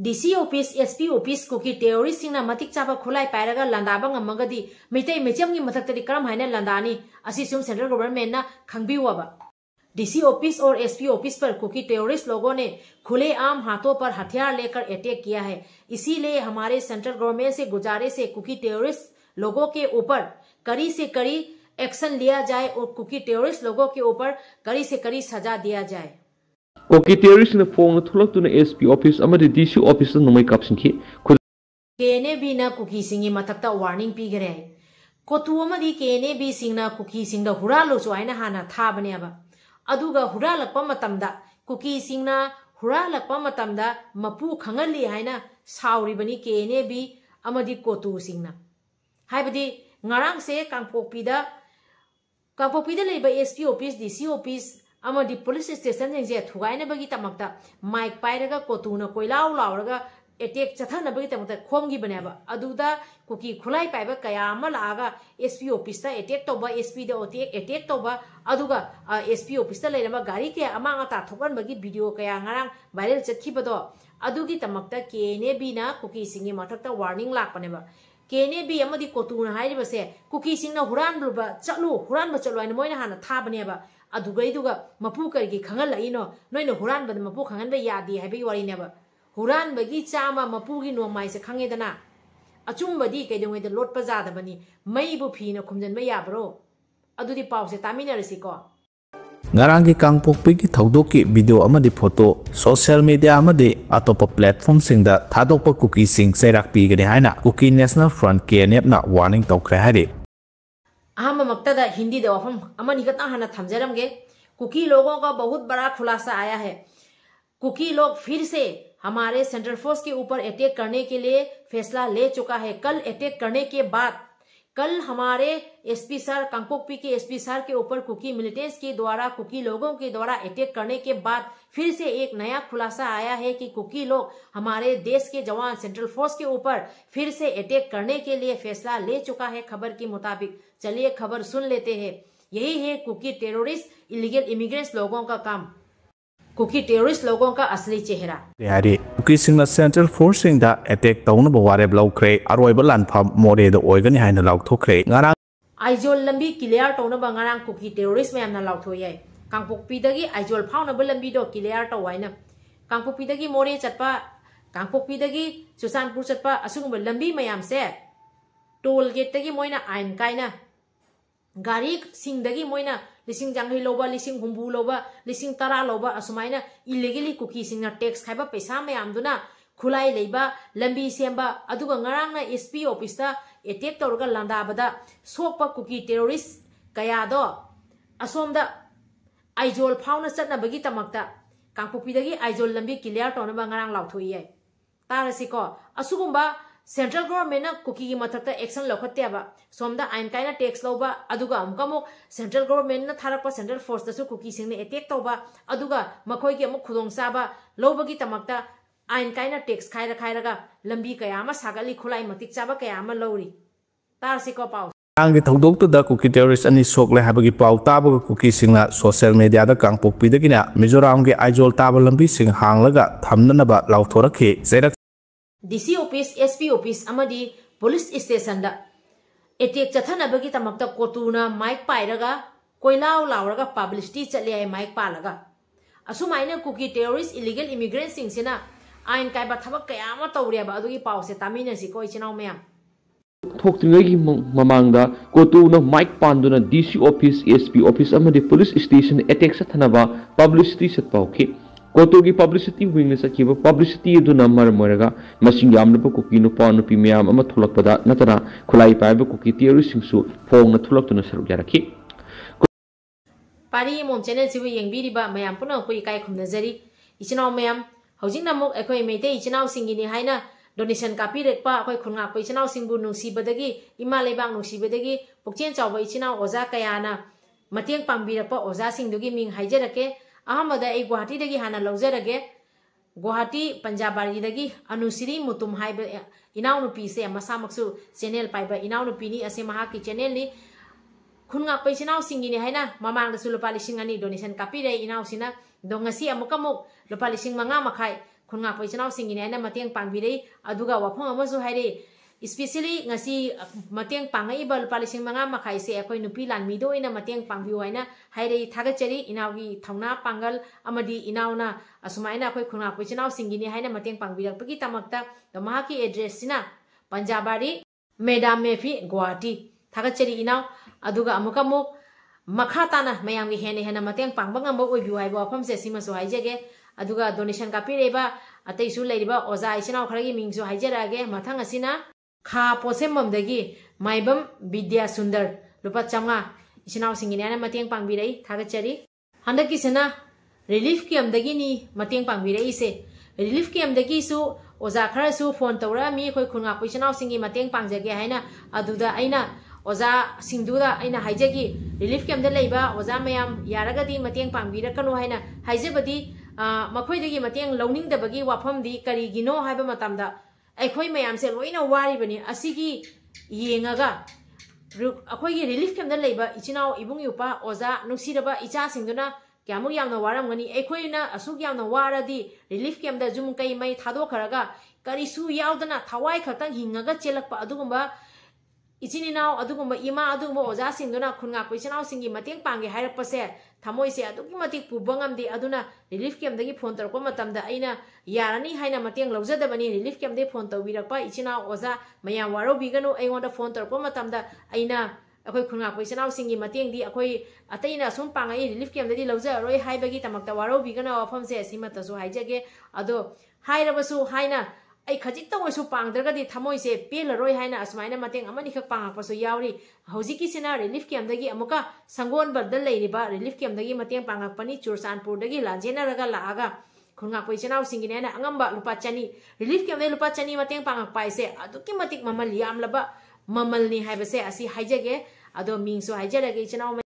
DC office SP office kuki terrorist singna matik chaba khulai pairaga landaba ngamagadi mitai mecham gi mathakta karam haina landani asi sum central government na khangbiwaba DC office और SP office पर cookie terrorist लोगों ने खुले आम हाथों पर हथियार लेकर अटैक किया है। इसीलिए हमारे सेंट्रल गवर्नमेंट से गुजारिश है कुकी टेररिस्ट लोगों के ऊपर कड़ी से कड़ी एक्शन लिया जाए और कुकी टेररिस्ट लोगों के ऊपर कड़ी से कड़ी सजा दिया जाए। कुकी टेररिस्ट ने फोन थुलक्तुना SP ऑफिस अमदि DC ऑफिस नुमै कापसिंखि केने भी ना कुकी सिंगी मथक्ता वार्निंग पीगरे कोतु अमदि केने भी सिंगना कुकी सिंगदा हुरालो चोइना हाना थाबनेबा अदुगा हुरालक्पा मतमदा कुकी सिंगना हुरालक्पा मतमदा मपु खंगली हाइना साउरिबनी केने भी अमदि कोतु सिंगना हाइबदि ngarang se kangpokpida leba SP office DC office amadi police station jengje thugaina bagi tamakta mic pairaga kotuna koilaw lawraga attack chathana bagi tamakta khomgi baneba aduda kuki khulai paiba kaya ama laga SP office ta attack toba SP da attack toba aduga SP office ta leirama gari ke amanga ta thokan bagi video kaya ngarang viral chathibado adugi tamakta kene bina kuki singi mathakta warning lakpaneba केने भी अमदी कोतुना हाइरिबसे cookie सिंगना हुरानबा चलो आइन Moina हाना थाबनेबा अदुगैदुगा मपु करगी खंगल इनो नोइनो हुरानबद मपु खंगनबे यादी highway वारिनेबा हुरानबगी Chama मपुगी नोमाइसे खंगेदना अचुंबदी कैदोंगैद लोटपा जादबनी मैबु फीना खुमजनबे याबरो अदुदी पाउसे तामिनरसिको Ngarangi Kangpokpi ki thaudoki video amadi photo social media amadi atopa platform singda thadokpa cookie sing sairak pi gani haina Cookie National Front KNF na warning tawkre hari aham makta da hindi da wafam amani kata hana thamjaramge Kuki लोगों का बहुत बड़ा खुलासा आया है। Cookie लोग फिर से हमारे सेंट्रल फोर्स के ऊपर अटैक करने के लिए फैसला ले चुका है। कल अटैक करने के बाद कल हमारे एसपी सर कांगपोकपी के एसपी सर के ऊपर कुकी मिलिटेंट्स के द्वारा कुकी लोगों के द्वारा अटैक करने के बाद फिर से एक नया खुलासा आया है कि कुकी लोग हमारे देश के जवान सेंट्रल फोर्स के ऊपर फिर से अटैक करने के लिए फैसला ले चुका है खबर के मुताबिक। चलिए खबर सुन लेते हैं। यही है कुकी टेररिस्ट इलीगल इमिग्रेंट्स लोगों का काम, कुकी टेररिस्ट लोगों का असली चेहरा। यारी कुकी सिंगना सेंट्रल फोर्स सिंगदा अटैक तौनबा वारेब लौख्रे अरोइबा लानफाम मोरेदा ओइगनि हाइना लाउथोख्रे। ngarang आइजोल लंबी क्लियर तौनबा ngarang कुकी टेररिस्ट मैमना लाउथोयै। कांगपोकपीदगी आइजोल फाउनबा लंबीदो क्लियर तौवाइना कांगपोकपीदगी मोरे चटपा कांगपोकपीदगी चुसानपुर चटपा असुगुंबा लंबी मयाम से टोल गेटदगी मोइना आइन काइना गाड़ी सिंगदगी मोइना लिसिंग जांगै लोबा लिसिंग हुंबु लोबा लिसिंग तरा लोबा असुमाइना इलीगली कुकी सिंगना टैक्स खाइबा पैसा मयामदुना खुलाई लेबा लंबी सेंबा अदुगा ngarangna SP ऑफिस ता अटैक तौरगा लांदाबदा सोकपा कुकी टेररिस्ट कयादो असोमदा आइजोल फाउना चटनाबगी तमक्ता कांगपोकपीदगी आइजोल लंबी क्लियर तौनबा ngarang लाउथोयै तारसिको असुगुंबा सेंट्रल गवर्नमेंट कुकी की मथक्ता एक्शन लौखत्तेबा सोमदा आइन काइना टैक्स लौबा अदुगा अमुक सेंट्रल गवर्नमेंट ना थारकपा सेंट्रल फोर्स दसु कुकी सिंगने अटैक तौबा अदुगा मखोय के अमुक खुदोंग चाबा लौबगी तमक्ता आइन काइना टैक्स खाइरगा लंबी कयामा सागली खुलाई मतिक चाबा कयामा लौरी तारसिको पाउ आंगे थौदोक्तदा कुकी टेररिस्ट अनि सोकले हाबगी पाउ ताबगा कुकी सिंगना सोशल मीडिया दा कांगपोकपीदगिना मिजोराम के आइजोल ताबा लंबी सिंग हांगलगा थमननबा लाउथोरखे सेरक DC ऑफिस SP ऑफिस अमदी पुलिस स्टेशन दा अटैक चथनबगी तमक्ता कोतुना माइक पाइरगा कोइलाव लावरगा पब्लिसिटी चले आय माइक पालगा असुमाइना कुकी टेररिस्ट इलीगल इमिग्रेंट सिंगसिना आइन काइबा थबक कयामा तौरेबा अदुगी पाउसे तामिनसी को इचिनाव मयाम थोक्त्रिंगगी ममांगदा कोतुना माइक पांदुना DC ऑफिस SP ऑफिस अमदी पुलिस स्टेशन अटैक चथनबा पब्लिसिटी सतपाउखि कोतोगी पब्लिसिटी विंग सखिबा पब्लिसिटी दुना मरमरगा मसिंग यामनबा कुकी नुपा नुपी म्याम अमा थुलकपदा नतना खुलाई पाइबा कुकी टेररिस्ट सिंगसु फोंगना थुलक्तुना सरुक यारखि पारी मोम चैनल सिबु येंबिरिबा मयाम पुना कोई काय खुमनजरी इचनाव मयाम हौजिंग नमुक एखोय मेते इचनाव सिंगिनी हाइना डोनेशन कापिरेकपा अखोय खुनगा को इचनाव सिंगबु नुसीबदगी इमा लेबांग नुसीबदगी पुकचेन चावबा इचनाव ओजा कयाना मतेंग पांबिरकपा ओजा सिंगदुगी मिंग हाइजरके अहमद ए गुवाहाटी दगी हाना लौजरगे गुवाहाटी पंजाब बारी अनुश्री मुतुम हाइब इनाउनुपी से मसामक्सु चैनल पाइबा इनाउनुपीनी असे महा की चैनल नि खुनगा पैसिनाव सिंगिनी हाइना ममांगदसु लुपा लिसिंग अनि डोनेशन कापिरे इनाउसिना दोंगसी अमुकमुक लुपा लिसिंग मंगा मखाय खुनगा पैचनाव सिंगिने ना मतेंग पांगबिरे अदुगा वाफम अमसु हाइरे specially ngasi mateng pangai bal palising manga makai se akoi nupi lanmi do ina mateng pangbiu haina haire thagachari inawgi thongna pangal amadi inawna asumaina akoi khunga poichinau singini haina mateng pangbirak pagi tamakta dama ki address sina Panjabari Madam Mefi Guwahati thagachari inaw aduga amuka muk makha tana mayamgi hena mateng pangbang ambo oibiu haibo afam se sima so haijege aduga donation kapireba atei su leiriba oza isinau kharagi mingsu haijarage mathang asina खा पोसेमदगी माइबम विद्या सुंदर लुपा चंगा इचनाव सिंगिना मतेंग पांगबिरई थागचरी हंदकिसना relief केमदगी नि मतेंग पांगबिरई से relief केमदगी सु ओजा खरसु phone तौरा मी खोय खुनगा पोइचनाव सिंगी मतेंग पांगजगे हाइना अदुदा आइना ओजा सिंगदुदा आइना हाइजगी रिलीफ केमदा लेबा ओजा मयाम यारगदी मतेंग पांगबिरकनो हाइना हाइजेबदी मखोयदगी मतेंग लौनिंगदबगी वाफमदी करिगिनो हाइबा मतमदा अखोई मैम से लोइना वारीबनी असिगी येंगागा अखोई रिलीफ कैम्प लेबा इचिनाव इबुंग युपा ओजा नुसिरबा इचा सिंगदुना क्यामु यामना वारमगनी अखोइना असुग यामना वारदी रिलीफ कैम्प जुम कई मई थादोखरगा करिसु यावदना थवाई खतंग हिंगागा चेलकपा अदुगुंबा इचिनिनाव अदुगुंबा इमा अदुगुंबा ओजा सिंगदुना खुनगा पोइचनाव सिंगी मतेंग पांगे हाइरपसे थमोइसे अदुगी मतिक पुबंगमदि अदुना रिलीफ कैम्प दगी फोन तरको मतमदा अइना यारनी हाइना मतेंग लौजदबनी रिलीफ कैम्प दे फोन तौबिरकपा इचिना ओजा मया वारो बिगनो अइंगोंदा फोन तरको मतमदा अइना अखोई खुनगा पोइचनाव सिंगी मतेंग दि अखोई अतैना सुम पांgai रिलीफ कैम्प दि लौजरोय हाइबगी तमकता वारो बिगनो अफम से सिमतसु हाइजगे अदो हाइरबसु हाइना आई खजिक तवसु पांगद्रगदि थमोइसे पेलरोय हाइना असमाइना मतेंग अमनि खक पांगपसु यावरी हौजिकी सिना रिलीफ कैम्प दगी अमुका संगोन बदल लेरिबा रिलीफ कैम्प दगी मतेंग पांगपनी चुरचानपुर दगी लाजेनरगा लागा खुनगा पोइचनाव सिंगिनेना अंगंबा लुपा चनी रिलीफ कैम्प दे लुपा चनी मतेंग पांगपाइसे अदुकी मतिक ममल यामलबा ममलनी हाइबसे असि हाइजगे अदो मिंगसु हाइजरगे इचनाव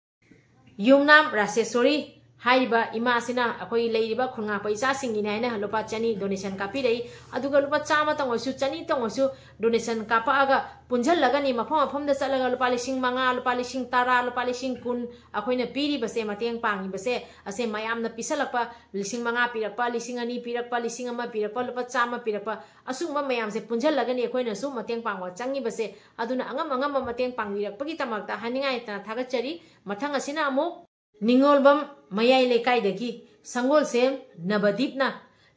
युमनाम रासेश्वरी हाइबा इमा सिना अखोई लेरिबा खुनगा पैसा सिंगिने हाइना लुपा चनी डोनेशन कापिरई अदुगा लुपा चामा तंगसु चनी तंगसु डोनेशन कापागा पुंजलगनी मफम मफम द चलगा लुपा लिसिंग मंगा लुपा लिसिंग तारा लुपा लिसिंग कुन अखोइना पीरी बसे मतेंग पांगी बसे असे मयामना पिसलकपा लिसिंग मंगा पिरकपा लिसिंग अनि पिरकपा लिसिंग अमा पिरकपा लुपा चामा पिरकपा असुंगमा मयाम से पुंजलगनी अखोइना सु मतेंग पांगवा चंगी बसे अदुना अंगम अंगम मतेंग पांगिरकपगी तमकता हानिंगाय ता थागचरी मथंग असिना अमु निंगोलबम मयाई लेकाइदगी संगोल से नबदीपना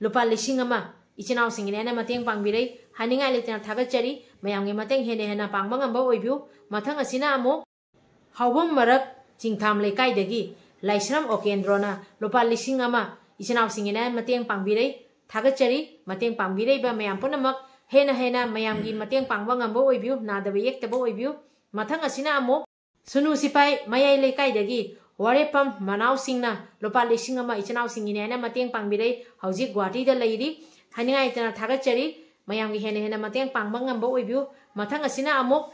लुपा लिसिंग अमा इचिनाव सिंगिनेना मतेंग पांगबिरई हानिंगाय लेतना थागचरी मयामगे मतेंग हेना पांगबा ngamba ओइबिउ मथंग असिना अमु हावबम मरक चिंगथाम लेकाइदगी लाइसरम ओकेंद्रोना लुपा लिसिंग अमा इचिनाव सिंगिनेना मतेंग पांगबिरई थागचरी मतेंग पांगबिरईबा मयाम पुनमक हेना मयामगी मतेंग पांगबा ngamba ओइबिउ नादबे येक्तबा ओइबिउ मथंग असिना अमु सुनु सिपाई मयाई लेकाइदगी वारेपम मनाव सिंगना लुपा लिसिंग अमा इचनाव सिंगिनेना मतेंग पांगबिरई हौजिक गुवाहाटी दा लेइरी हानिंगाय तना थागचरी मयामगी हेना मतेंग पांगबा ngamba ओइबिउ मथंग असिना अमुक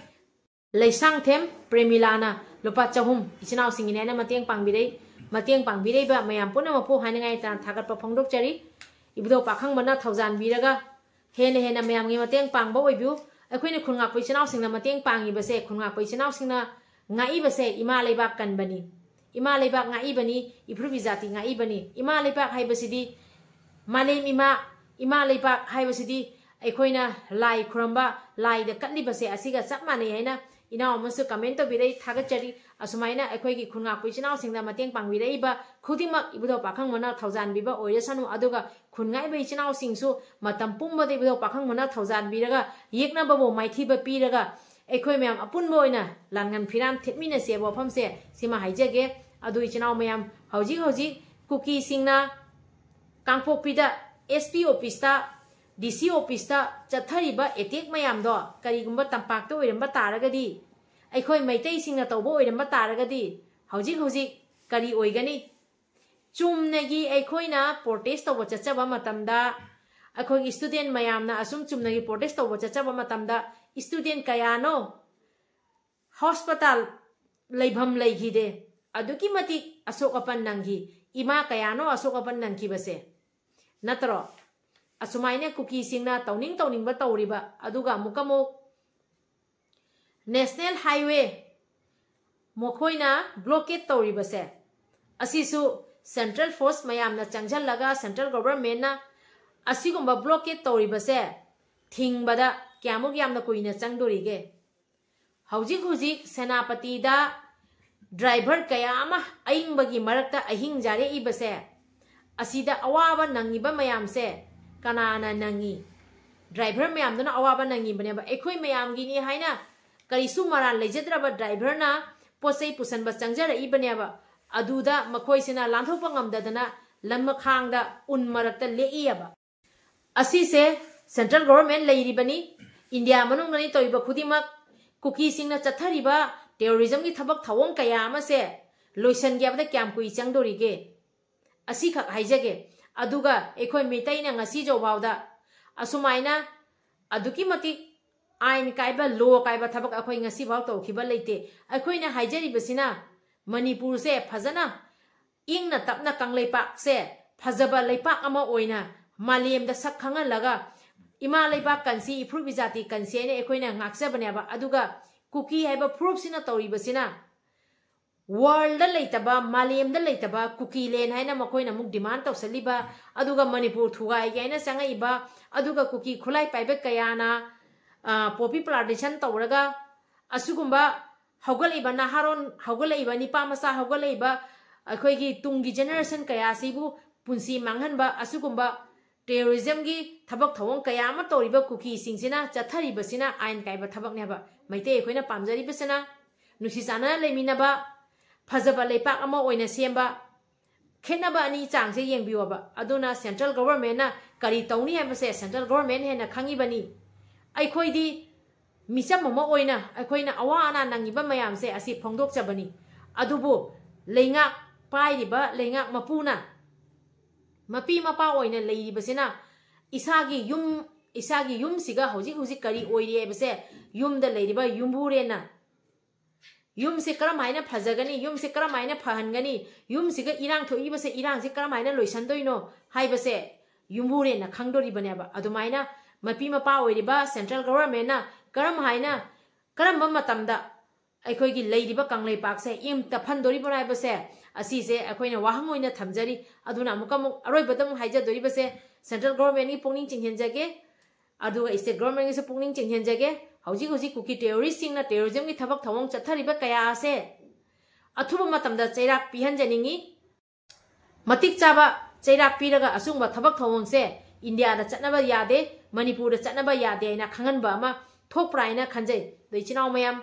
लैसांगथेम प्रेमिलाना लुपा चहुम इचनाव सिंगिनेना मतेंग पांगबिरईबा मयाम पुनमपु हानिंगाय तना थागतपा फोंदोकचरी इबुदो पाखंग बना थौजान बिरगा हेना मयामगी मतेंग पांगबा ओइबिउ अखोइने खुनगा पोइचनाव सिंगना मतेंग पांगिबसे खुनगा पोइचनाव सिंगना ngaibase ima leibak kanbani ima leibak ngaibani iphrubi jati ngaibani ima leibak haibasidi malem ima leibak haibasidi aikoina lai khuramba lai da katli base asiga chap mane haina ina amasu comment to birei thagachari asumaina aikoi gi khunga poichinaw singda mateng pangbirei ba khudingmak ibudo pakhang mana thaujan biba oirasanu aduga khungai bai chinaw singsu matam pumba de ibudo pakhang mana thaujan biraga yekna babo maithi ba piraga अखोई मैम अपुनब लानगन फिराम थेटमीन से वफम से सिमा हाइजगे अदु इचनाव मैम हौजिक हौजिक कुकी सिंगना कांगपोकपीदा एसपी ऑफिसता डीसी ऑफिसता चथरिबा एटेक मैम दो करिगुंबा तंपाकतो ओइरंबा तारगदी अखोई मैतै सिंगना तौबो ओइरंबा तारगदी हौजिक हौजिक करी ओइगनी चुमनगी अखोइना प्रोटेस्ट तौबो चचबा मतमदा अखोई स्टूडेंट मैमना असुम चुमनगी प्रोटेस्ट तौबो चचबा मतमदा स्टूडेंट कयानो हॉस्पिटल लेभम लेघिदे अदुकी मतिक अशोक अपन नंगी इमा कयानो अशोक अपन नंगी बसे नतरो असुमाइने कुकी सिंगना तौनिंग तौरिबा अदुगा मुकमो नेशनल हाईवे मोखोइना ब्लॉकेट तौरिबसे असिसु सेंट्रल फोर्स मयामना चंगजल लगा सेंट्रल गवर्नमेंट ना असिगुम्बा ब्लॉकेट तौरिबसे थिंगबदा क्यामुक यामना कुइना चंगदोरिगे हौजिक हुजिक सेनापतिदा ड्राइवर कयामा अइंगबगी मरक्ता अहिंग जारे इबसे असिदा अवाबा नंगिबा मयामसे कनाना नंगी ड्राइवर मयामदुना अवाबा नंगी बनेबा एखोय मयामगिनी हाइना करिसु मरान लेजद्रबा ड्राइवर ना पोसै पुसनबा चंगजर इबनेबा अदुदा मखोयसिना लांथोपा ngamdadana लमखांगदा उन मरक्ता लेइयाबा असिसे सेंट्रल गवर्नमेंट लेरिबनी इंडिया मनुंगनी तोइबा खुदिमक कुकी सिंगना चथरिबा टेररिज्म की थबक थवोंग कया अमसे लोइसन ग्याबदा क्याम कुई चंगदोरिगे असि खक हाइजगे अदुगा एखोय मेतैना ngasi जोबावदा असुमाइना अदुकी मति आइन काइबा लो काइबा थबक अखोय ngasi भाव तौखिबा लेते अखोयना हाइजरिबसिना मणिपुर से फजना इंगना तपना कंगलेपाक से फजबा लेपाक अमा ओइना मालेमदा सक खंगलगा इमा लेपाक कंसी इफ्रुबि जाति कंसेने एखोयना ngakjabनेबा अदुगा कुकी है प्रूफ सिना तौरीबसिना वर्ल्ड लेतबा मालेमदा लेतबा कुकी लेन है मखोयना मुक डिमांड तौसलिबा अदुगा मणिपुर थुगाई गाइना संगइबा अदुगा कुकी खुलाई पाइबे कयाना पॉपी प्लांटेशन तौरगा असुगुम्बा हौगलइबा नाहारोन हौगलइबा निपा मसा हौगलइबा अखोयगी तुंगी जनरेशन कयासिबु पुंसी मांगहनबा असुगुम्बा टेररिज्म की थबक थवोंग कयामा तौरिबा कुकी सिंगसिना चथरिबसिना आइन काइबा थबकनेबा मैते अखोयना पामजरिबसिना नुसी चाना लेमिनबा फजबा लेपाक अमा ओइना सेमबा खेनबा अनि चांगसे येंबियोबा अदुना सेंट्रल गवर्नमेंट ना करी तौनी हैबसे सेंट्रल गवर्नमेंट हेना खंगिबनी अखोयदी मिचम अमा ओइना अखोयना अवा अना नंगिबा मयामसे असि फोंदोकचबनी अदुबु लेंगा पाइरिबा लेंगा मपुना मपी मपा ओइना लेरिबसिना इसागी युम सिगा हौजिक हुजिक करी ओइरेबसे युमदा लेरिबा युमबुरेना युम से करम हाइना फजगनी युम से करम हाइना फहनगनी युम सिगा इरांग थोइबसे इरांग से करम हाइना लोइसनदोइनो हाइबसे युमबुरेना खंगदोरिबनेबा अदुमाइना मपी मपा ओइरिबा सेंट्रल गवर्नमेंट ना करम हाइना करम मतमदा अखोयगी लेरिबा कंगलेपाकसे इम तफनदोरिबनाइबसे असीसे अखोयना वाहंग ओइना थमजरी अदुना मुकमुक अरोइबदम हाइजदोरिबसे सेंट्रल गवर्नमेंट की पुनिंग चिंहनजगे अदुगा स्टेट गवर्नमेंट की पुनिंग चिंहनजगे हौजिक हौजिक कुकी टेररिस्ट सिंगना टेररिज्म की थबक थवोंग चथरिबा कयासे अथुबा मतमदा चैराक पिहनजनिंगी मतिक चाबा चैराक पीरगा असुंगबा थबक थवोंगसे इंडिया दा चटनबा यादे मणिपुर दा चटनबा यादे आइना खंगनबा अमा थोकप्राइना खंजै दैचिनाव मयाम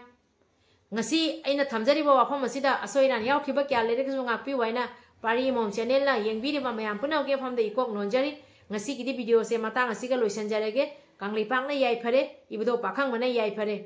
ngasi aina thamjariba wafam asida asoiran yaukhiba kya lereksu ngakpi waina pari mom channel na yengbiriba mayam punaw ke famda ikok nonjari ngasi gidi video se matang asiga loisanjarege kanglipang na yai phare ibdo pakhang mana yai phare